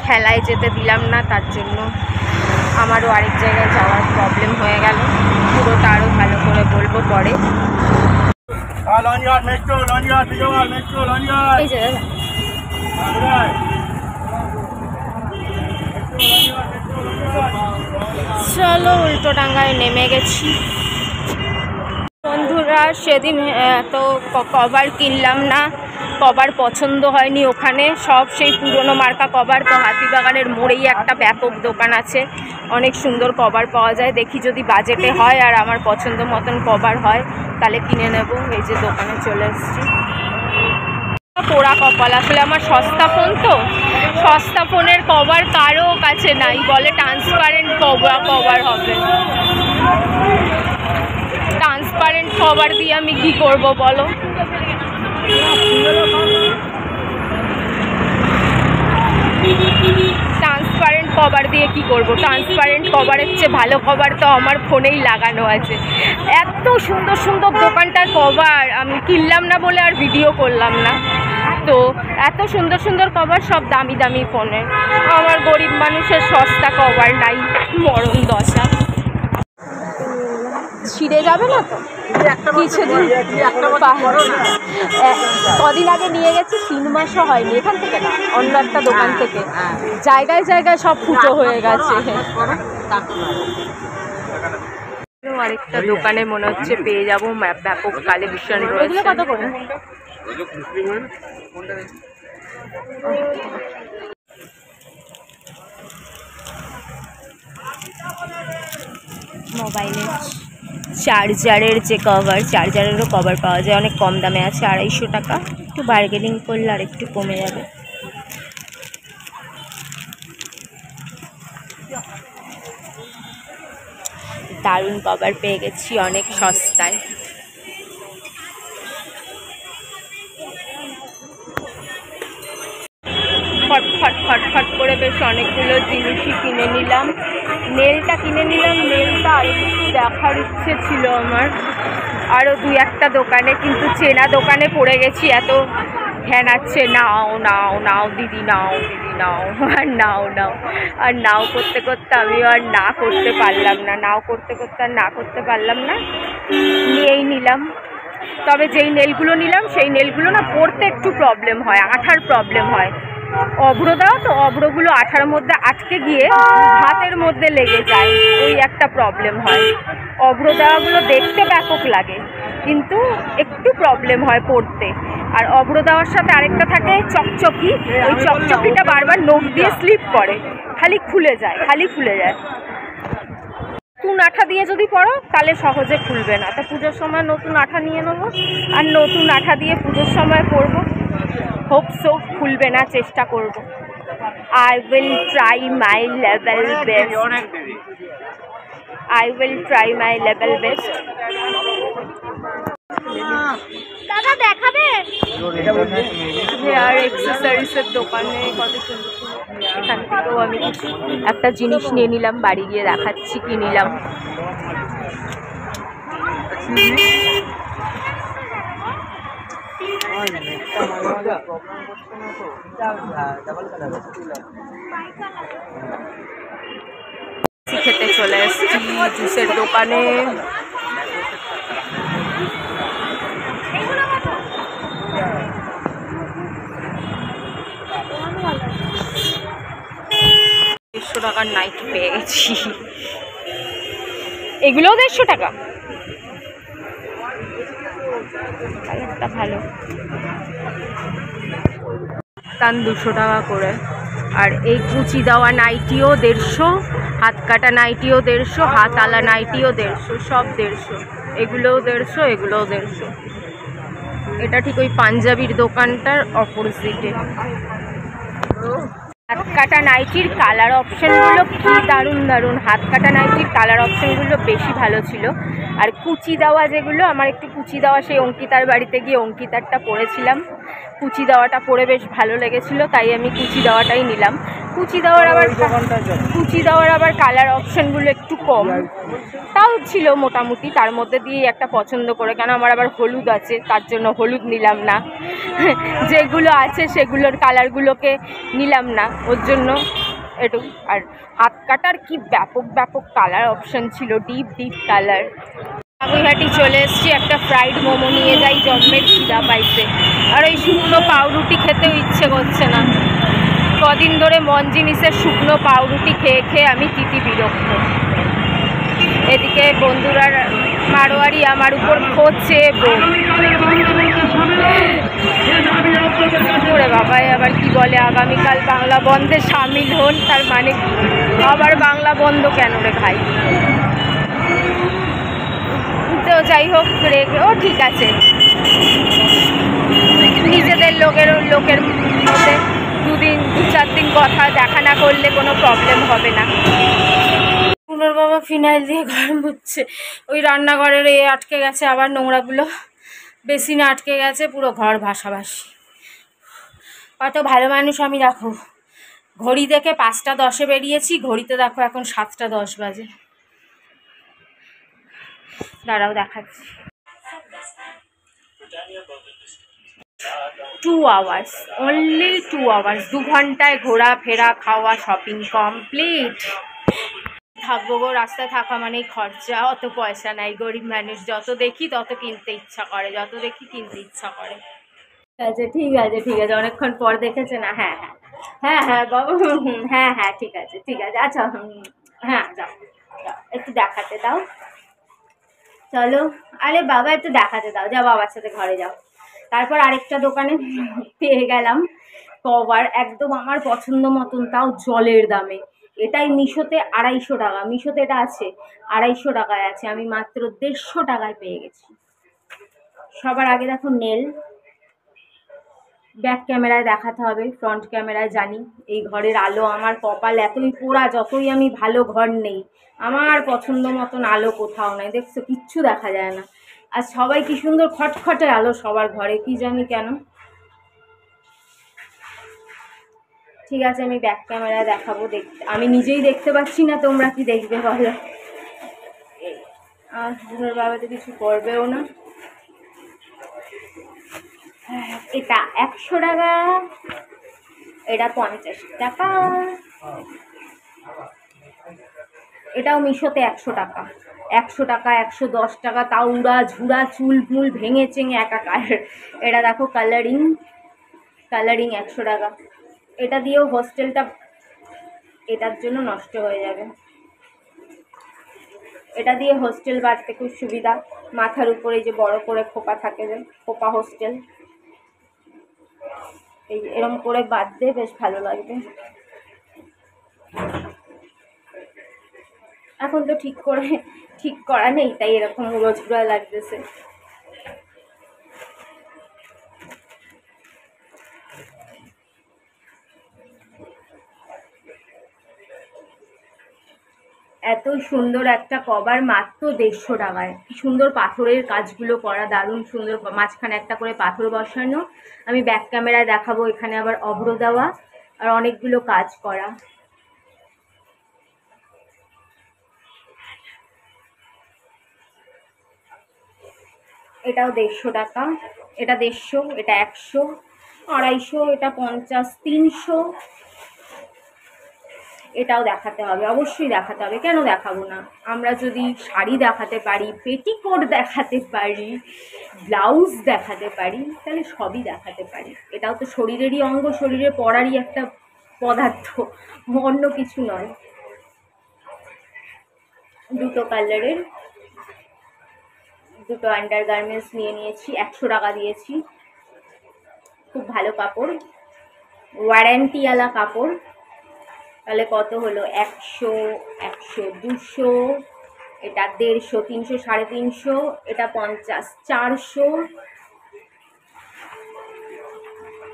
খেলায় যেতে দিলাম না, তার জন্য আমারও আরেক জায়গায় যাওয়ার প্রবলেম হয়ে গেল। পুরোটা আরও ভালো করে বলবো পরে। এই যে চলো উল্টোডাঙ্গায় নেমে গেছি বন্ধুরা। সেদিন তো কভার কিনলাম না, কভার পছন্দ হয়নি ওখানে, সব সেই পুরনো মার্কা কভার। তো হাতিবাগানের মোড়েই একটা ব্যাপক দোকান আছে, অনেক সুন্দর কভার পাওয়া যায়। দেখি যদি বাজেটে হয় আর আমার পছন্দ মতন কভার হয় তাহলে কিনে নেব। এই যে দোকানে চলে এসেছি। পোড়া কপাল, আসলে আমার সস্তা ফোন তো, সস্তা ফোনের কভার কারো কাছে নাই, বলে ট্রান্সপারেন্ট কভার হবে। ট্রান্সপারেন্ট কভার দিয়ে আমি কি করব বলো? ট্রান্সপারেন্ট কভার দিয়ে কি করব? ট্রান্সপারেন্ট কভারের চেয়ে ভালো কভার তো আমার ফোনেই লাগানো আছে। এত সুন্দর সুন্দর দোকানটার কভার, আমি কিনলাম না বলে আর ভিডিও করলাম না। তো এত সুন্দর সুন্দর কভার, সব দামি দামি ফোনের। আমার গরিব মানুষের সস্তা কভার নাই, মরণ দশা। ছিঁড়ে যাবে না তো? কিছুদিন কদিন আগে নিয়ে গেছি, 3 মাসও হয়নি, এখান থেকে না, অন্য একটা দোকান থেকে। জায়গায় জায়গায় সব ফুটো হয়ে গেছে। আরেকটা দোকানে মনে হচ্ছে পেয়ে যাবো ব্যাপক কালেকশন রয়েছে। কত করে? মোবাইলের চার্জারের যে কভার, চার্জারেরও কভার পাওয়া যায়, অনেক কম দামে আছে, 250 টাকা। একটু বার্গেনিং করলে আর একটু কমে যাবে। দারুণ কভার পেয়ে গেছি অনেক সস্তায়। ফটফট ফটফট করে বেশ অনেকগুলো জিনিসই কিনে নিলাম। নেলটা কিনে নিলাম, নেলটা আরেকটু দেখার ইচ্ছে ছিল আমার আরও 2-1টা দোকানে, কিন্তু চেনা দোকানে পড়ে গেছি। এত ঘ্যানাচ্ছে, নাও নাও নাও দিদি, নাও দিদি নাও, আর নাও নাও, আর নাও করতে করতে আমিও আর না করতে পারলাম না, নাও করতে করতে আর না করতে পারলাম না, নিয়েই নিলাম। তবে যেই নেলগুলো নিলাম সেই নেলগুলো না পরতে একটু প্রবলেম হয়, আঠার প্রবলেম হয়। অভ্র দেওয়া তো, অভ্রগুলো আঠার মধ্যে আটকে গিয়ে হাতের মধ্যে লেগে যায়, ওই একটা প্রবলেম হয়। অভ্র দেওয়াগুলো দেখতে ব্যাপক লাগে, কিন্তু একটু প্রবলেম হয় পড়তে। আর অভ্র দেওয়ার সাথে আরেকটা থাকে চকচকি, ওই চকচকিটা বারবার নখ দিয়ে স্লিপ করে, খালি খুলে যায়, খালি খুলে যায়। নতুন আঠা দিয়ে যদি পড়ো তাহলে সহজে খুলবে না। তো পুজোর সময় নতুন আঠা নিয়ে নেবো, আর নতুন আঠা দিয়ে পুজোর সময় পরবো। হোপ সো খুলবে না, চেষ্টা করব। I will try my level best. I will try my level best. দাদা দেখাবে? হেয়ার এক্সেসরিজের দোকানে কত সুন্দর সুন্দর। এখান থেকেও আমি একটা জিনিস নিয়ে নিলাম, বাড়ি গিয়ে দেখাচ্ছি কি নিলাম। খেতে চলে এসেছি জুসের দোকানে। 150 টাকার নাইটি পেয়ে গেছি। এগুলোও 150 টাকা, কালারটা ভালো। দাম 200 টাকা করে। আর এই কুচি দেওয়া নাইটিও 150, হাত কাটা নাইটিও 150, হাত আলা নাইটিও 150, সব 150। এগুলোও 150, এগুলোও 150। এটা ঠিক ওই পাঞ্জাবির দোকানটার অপোজিটে। হাত কাটা নাইটির কালার অপশানগুলো কি দারুণ দারুণ, হাত কাটা নাইটির কালার অপশানগুলো বেশি ভালো ছিল। আর কুচি দেওয়া যেগুলো, আমার একটু কুচি দেওয়া সেই অঙ্কিতার বাড়িতে গিয়ে অঙ্কিতারটা পরেছিলাম, কুচি দেওয়াটা পরে বেশ ভালো লেগেছিলো, তাই আমি কুচি দেওয়াটাই নিলাম। কুচি দেওয়ার আবার কালার অপশানগুলো একটু কম, তাও ছিল মোটামুটি। তার মধ্যে দিয়ে একটা পছন্দ করে, কেন আমার আবার হলুদ আছে, তার জন্য হলুদ নিলাম না। যেগুলো আছে সেগুলোর কালারগুলোকে নিলাম না, ওর জন্য একটু। আর হাত কাটার কি ব্যাপক ব্যাপক কালার অপশান ছিল, ডিপ ডিপ কালার। বাগুইহাটি চলে এসেছি, একটা ফ্রাইড মোমো নিয়ে যাই, জন্মের খিদা পাইছে। আর ওই শুকনো পাউরুটি খেতেও ইচ্ছে করছে না, কদিন ধরে মন জিনিসের শুকনো পাউরুটি খেয়ে খেয়ে আমি তিতি বিরক্ত। এদিকে বন্ধুরা মারোয়ারি আমার উপর খোঁজছে, ওরে বাবাই আবার কি বলে আগামীকাল বাংলা বন্ধে সামিল হন, তার মানে আবার বাংলা বন্ধ কেন রে ভাই? তো যাই হোক, রেগে ও ঠিক আছে, নিজেদের লোকের মধ্যে 2-4 দিন কথা দেখা না করলে কোনো প্রবলেম হবে না। পুনর বাবা ফিনাইল দিয়ে ঘর মুছছে, ওই রান্নাঘরের আটকে গেছে, আবার নোংরাগুলো বেসিনে আটকে গেছে, পুরো ঘর ভাসাভাসি। কত ভালো মানুষ আমি, দেখো ঘড়ি দেখে 5টা 10-এ বেরিয়েছি, ঘড়িতে দেখো এখন 7টা 10 বাজে। দাঁড়াও দেখাচ্ছি, 2 আওয়ার্স, অনলি 2 আওয়ার্স, 2 ঘন্টায় ঘোরাফেরা খাওয়া শপিং কমপ্লিট। থাকবো গো, রাস্তায় থাকা মানেই খরচা, অত পয়সা নাই, গরিব মানুষ, যত দেখি তত কিনতে ইচ্ছা করে, যত দেখি কিনতে ইচ্ছা করে। ঠিক আছে ঠিক আছে, অনেকক্ষণ পর দেখেছে না? হ্যাঁ হ্যাঁ হ্যাঁ হ্যাঁ বাবা, হ্যাঁ হ্যাঁ ঠিক আছে ঠিক আছে, আচ্ছা হ্যাঁ যাও যাও, একটু দেখাতে দাও, চলো। আরে বাবা একটু দেখাতে দাও, যাও বাবার সাথে ঘরে যাও। তারপর আরেকটা দোকানে পেয়ে গেলাম কভার, একদম আমার পছন্দ মতন, তাও জলের দামে। এটাই মিশোতে 250 টাকা, মিশোতে এটা আছে 250 টাকায় আছে, আমি মাত্র 150 টাকায় পেয়ে গেছি। সবার আগে দেখো নেল, ব্যাক ক্যামেরায় দেখাতে হবে, ফ্রন্ট ক্যামেরায় জানি। এই ঘরের আলো আমার কপাল এতই পোড়া, যতই আমি ভালো ঘর নেই, আমার পছন্দ মতন আলো কোথাও নাই, দেখছো কিচ্ছু দেখা যায় না। আর সবাই কি সুন্দর খটখটে আলো সবার ঘরে, কি জানি কেন। ঠিক আছে, আমি ব্যাক ক্যামেরায় দেখাবো, দেখতে আমি নিজেই দেখতে পাচ্ছি না, তোমরা কি দেখবে বলো? আর দুধের বাবা তো কিছু করবেও না। এটা 100 টাকা, এটা 50 টাকা, এটাও মিশোতে 100 টাকা, 100 টাকা 110 টাকা, তাও উড়া ঝুড়া চুল ফুল ভেঙে চেঙে একাকার। এটা দেখো কালারিং 100 টাকা, এটা দিয়েও হোস্টেলটা এটার জন্য নষ্ট হয়ে যাবে। এটা দিয়ে হোস্টেল বাড়তে খুব সুবিধা, মাথার উপরে যে বড় করে খোপা থাকে, যে খোপা হোস্টেল, এই এরম করে বাঁধতে বেশ ভালো লাগবে। এখন তো ঠিক করা নেই, তাই এরকম রোজগুড়া লাগতেছে। এত সুন্দর একটা কভার মাত্র 150 টাকায়, কি সুন্দর পাথরের কাজগুলো করা, দারুণ সুন্দর, মাঝখানে একটা করে পাথর বসানো। আমি ব্যাক ক্যামেরায় দেখাবো, এখানে আবার অভ্র দেওয়া আর অনেকগুলো কাজ করা। এটাও 150 টাকা, এটা 150, এটা 100, 250, এটা 50, 300। এটাও দেখাতে হবে, অবশ্যই দেখাতে হবে, কেন দেখাবো না? আমরা যদি শাড়ি দেখাতে পারি, পেটিকোট দেখাতে পারি, ব্লাউজ দেখাতে পারি, তাহলে সবই দেখাতে পারি। এটাও তো শরীরেরই অঙ্গ, শরীরে পরারই একটা পদার্থ, অন্য কিছু নয়। দুটো কালারের দুটো আন্ডারগার্মেন্টস নিয়ে নিয়েছি, 100 টাকা দিয়েছি, খুব ভালো কাপড়, ওয়ারেন্টিওয়ালা কাপড়। তাহলে কত হলো? 100, 100, 200, এটা 150, 300, 350, এটা 50, 400,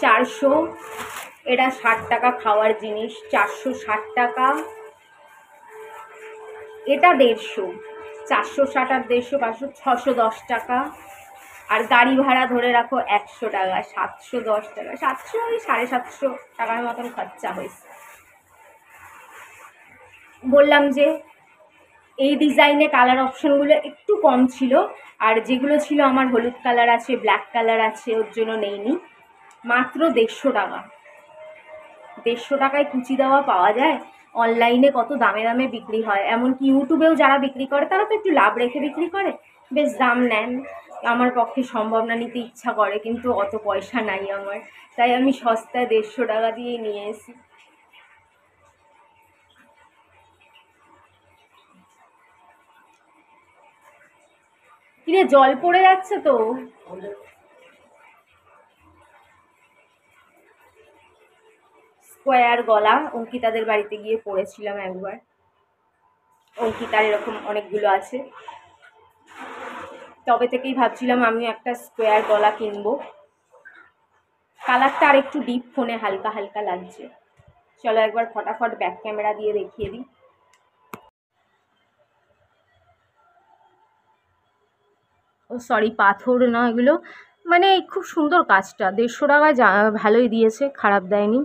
400, এটা 60 টাকা খাওয়ার জিনিস, 460 টাকা, এটা 150, 460 আর 150, 500, 610 টাকা। আর গাড়ি ভাড়া ধরে রাখো 100 টাকা, 710 টাকা, 700 ওই 750 টাকার মতন খরচা হয়েছে। বললাম যে এই ডিজাইনে কালার অপশনগুলো একটু কম ছিল, আর যেগুলো ছিল আমার হলুদ কালার আছে, ব্ল্যাক কালার আছে, ওর জন্য নেইনি। মাত্র 150 টাকা। 150 টাকায় কুচি দেওয়া পাওয়া যায়? অনলাইনে কত দামে দামে বিক্রি হয়, এমনকি ইউটিউবেও যারা বিক্রি করে তারা তো একটু লাভ রেখে বিক্রি করে, বেশ দাম নেন। আমার পক্ষে সম্ভব না, নিতে ইচ্ছা করে কিন্তু অত পয়সা নাই আমার, তাই আমি সস্তায় 150 টাকা দিয়ে নিয়ে এসি। কিরে জল পড়ে যাচ্ছে তো। স্কোয়ার গলা অঙ্কিতাদের বাড়িতে গিয়ে পড়েছিলাম একবার, অঙ্কিতার এরকম অনেকগুলো আছে, তবে থেকেই ভাবছিলাম আমিও একটা স্কোয়ার গলা কিনবো। কালারটা আর একটু ডিপ ফোনে হালকা হালকা লাগছে। চলো একবার ফটাফট ব্যাক ক্যামেরা দিয়ে দেখিয়ে দিই। ও সরি, পাথর না এগুলো, মানে খুব সুন্দর কাজটা, 150 টাকায় ভালোই দিয়েছে, খারাপ দেয়নি।